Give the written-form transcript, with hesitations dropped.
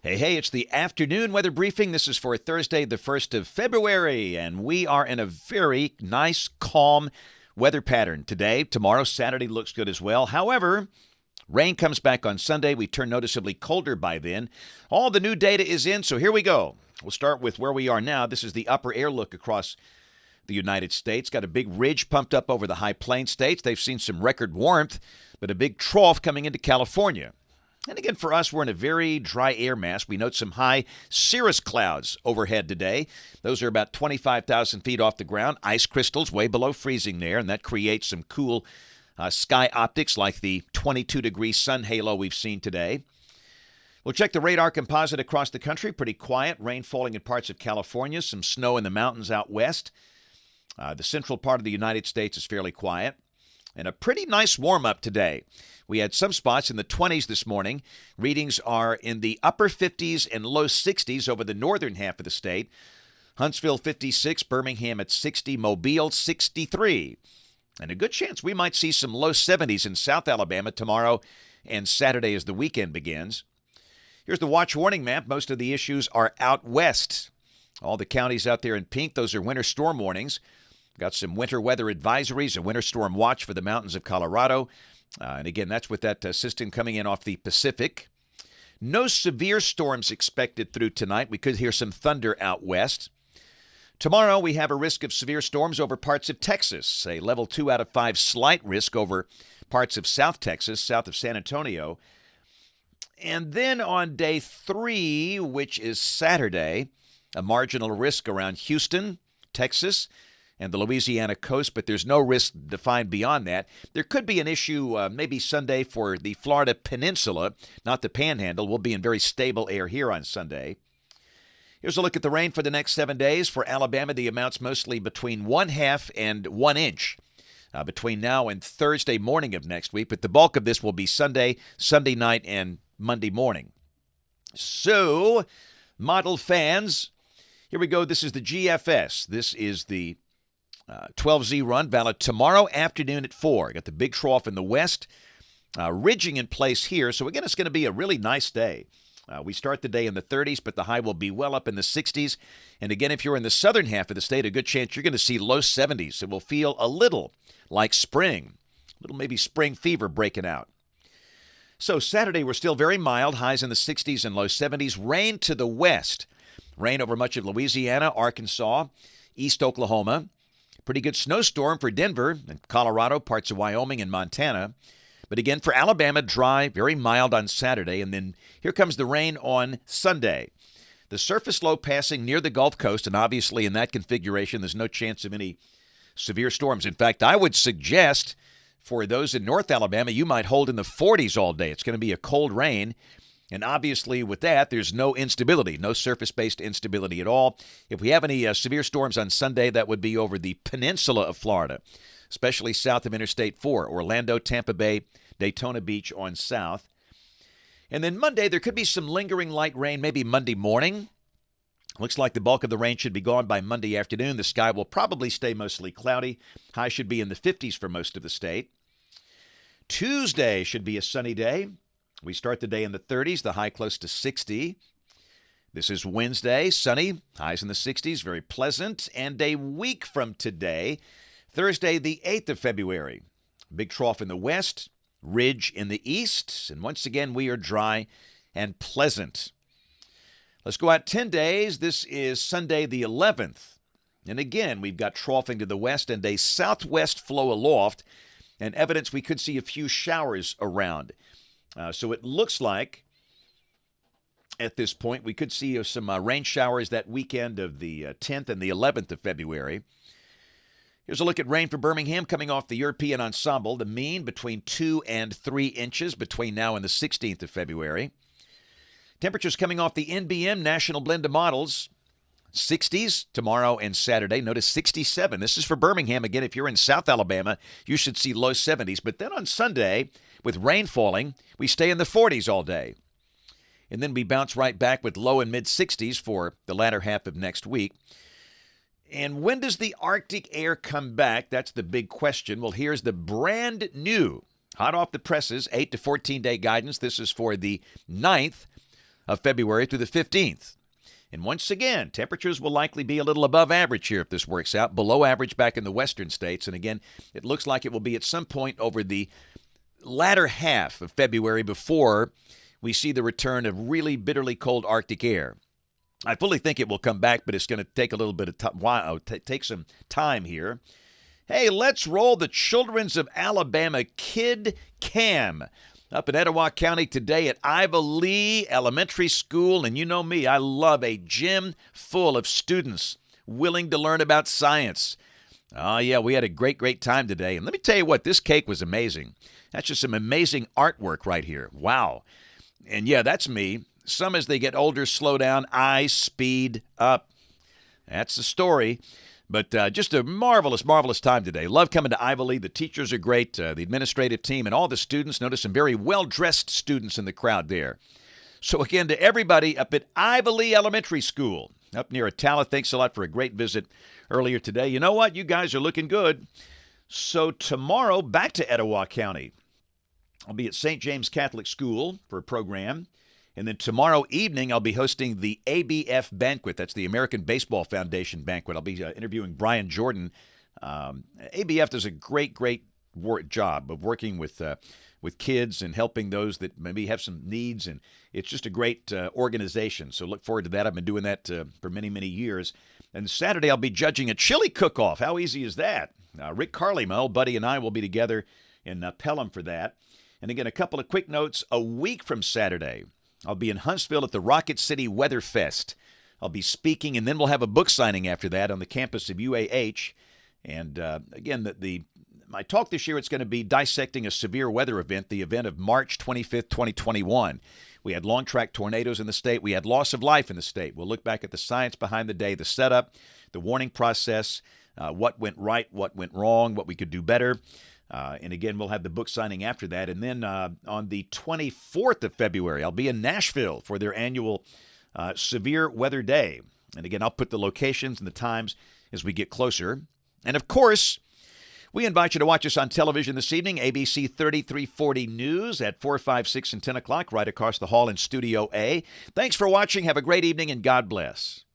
Hey, it's the afternoon weather briefing. This is for Thursday, the 1st of February, and we are in a very nice, calm weather pattern today. Tomorrow, Saturday, looks good as well. However, rain comes back on Sunday. We turn noticeably colder by then. All the new data is in, so here we go. We'll start with where we are now. This is the upper air look across the United States. Got a big ridge pumped up over the high plain states. They've seen some record warmth, but a big trough coming into California. And again, for us, we're in a very dry air mass. We note some high cirrus clouds overhead today. Those are about 25,000 feet off the ground. Ice crystals way below freezing there, and that creates some cool sky optics like the 22-degree sun halo we've seen today. We'll check the radar composite across the country. Pretty quiet. Rain falling in parts of California. Some snow in the mountains out west. The central part of the United States is fairly quiet. And a pretty nice warm-up today. We had some spots in the 20s this morning. Readings are in the upper 50s and low 60s over the northern half of the state. Huntsville 56, Birmingham at 60, Mobile 63. And a good chance we might see some low 70s in South Alabama tomorrow and Saturday as the weekend begins. Here's the watch warning map. Most of the issues are out west. All the counties out there in pink, those are winter storm warnings. Got some winter weather advisories, a winter storm watch for the mountains of Colorado. And again, that's with that system coming in off the Pacific. No severe storms expected through tonight. We could hear some thunder out west. Tomorrow, we have a risk of severe storms over parts of Texas, a level 2 out of 5 slight risk over parts of South Texas, south of San Antonio. And then on day 3, which is Saturday, a marginal risk around Houston, Texas, and the Louisiana coast, but there's no risk defined beyond that. There could be an issue maybe Sunday for the Florida Peninsula, not the Panhandle. We'll be in very stable air here on Sunday. Here's a look at the rain for the next 7 days. For Alabama, the amounts mostly between 1/2 and 1 inch between now and Thursday morning of next week, but the bulk of this will be Sunday, Sunday night, and Monday morning. So, model fans, here we go. This is the GFS. This is the 12Z run, valid tomorrow afternoon at 4. Got the big trough in the west, ridging in place here. So again, it's going to be a really nice day. We start the day in the 30s, but the high will be well up in the 60s. And again, if you're in the southern half of the state, a good chance you're going to see low 70s. It will feel a little like spring, a little maybe spring fever breaking out. So Saturday, we're still very mild, highs in the 60s and low 70s. Rain to the west. Rain over much of Louisiana, Arkansas, East Oklahoma. Pretty good snowstorm for Denver and Colorado, parts of Wyoming and Montana. But again, for Alabama, dry, very mild on Saturday. And then here comes the rain on Sunday. The surface low passing near the Gulf Coast, and obviously in that configuration, there's no chance of any severe storms. In fact, I would suggest for those in North Alabama, you might hold in the 40s all day. It's going to be a cold rain. And obviously with that, there's no instability, no surface-based instability at all. If we have any severe storms on Sunday, that would be over the peninsula of Florida, especially south of Interstate 4, Orlando, Tampa Bay, Daytona Beach on south. And then Monday, there could be some lingering light rain, maybe Monday morning. Looks like the bulk of the rain should be gone by Monday afternoon. The sky will probably stay mostly cloudy. High should be in the 50s for most of the state. Tuesday should be a sunny day. We start the day in the 30s, the high close to 60. This is Wednesday, sunny, highs in the 60s, very pleasant. And a week from today, Thursday, the 8th of February. Big trough in the west, ridge in the east. And once again, we are dry and pleasant. Let's go out 10 days. This is Sunday, the 11th. And again, we've got troughing to the west and a southwest flow aloft. And evidence we could see a few showers around. So it looks like at this point we could see some rain showers that weekend of the 10th and the 11th of February. Here's a look at rain for Birmingham coming off the European ensemble. The mean between 2 and 3 inches between now and the 16th of February. Temperatures coming off the NBM National Blend of Models. 60s tomorrow and Saturday. Notice 67. This is for Birmingham. Again, if you're in South Alabama, you should see low 70s. But then on Sunday, with rain falling, we stay in the 40s all day. And then we bounce right back with low and mid-60s for the latter half of next week. And when does the Arctic air come back? That's the big question. Well, here's the brand new, hot off the presses, 8 to 14-day guidance. This is for the 9th of February through the 15th. And once again, temperatures will likely be a little above average here if this works out, below average back in the western states. And again, it looks like it will be at some point over the latter half of February before we see the return of really bitterly cold Arctic air. I fully think it will come back, but it's going to take a little bit of take some time here. Hey, let's roll the Children's of Alabama Kid Cam up in Etowah County today at Iva Lee Elementary School. And you know me, I love a gym full of students willing to learn about science. Oh, yeah, we had a great time today. And let me tell you what, this cake was amazing. That's just some amazing artwork right here. Wow. And yeah, that's me. Some as they get older slow down, I speed up. That's the story. But just a marvelous time today. Love coming to Iva Lee. The teachers are great. The administrative team and all the students. Notice some very well-dressed students in the crowd there. So again, to everybody up at Iva Lee Elementary School up near Attala, thanks a lot for a great visit earlier today. You know what? You guys are looking good. So tomorrow, back to Etowah County. I'll be at St. James Catholic School for a program. And then tomorrow evening, I'll be hosting the ABF Banquet. That's the American Baseball Foundation Banquet. I'll be interviewing Brian Jordan. ABF does a great job of working with kids and helping those that maybe have some needs. And it's just a great organization. So look forward to that. I've been doing that for many years. And Saturday, I'll be judging a chili cook-off. How easy is that? Rick Carley, my old buddy, and I will be together in Pelham for that. And again, a couple of quick notes. A week from Saturday, I'll be in Huntsville at the Rocket City Weather Fest. I'll be speaking, and then we'll have a book signing after that on the campus of UAH. And again, my talk this year, it's going to be dissecting a severe weather event, the event of March 25th, 2021. We had long-track tornadoes in the state. We had loss of life in the state. We'll look back at the science behind the day, the setup, the warning process, what went right, what went wrong, what we could do better. And again, we'll have the book signing after that. And then on the 24th of February, I'll be in Nashville for their annual Severe Weather Day. And again, I'll put the locations and the times as we get closer. And of course, we invite you to watch us on television this evening, ABC 3340 News at 4, 5, 6, and 10 o'clock, right across the hall in Studio A. Thanks for watching. Have a great evening, and God bless.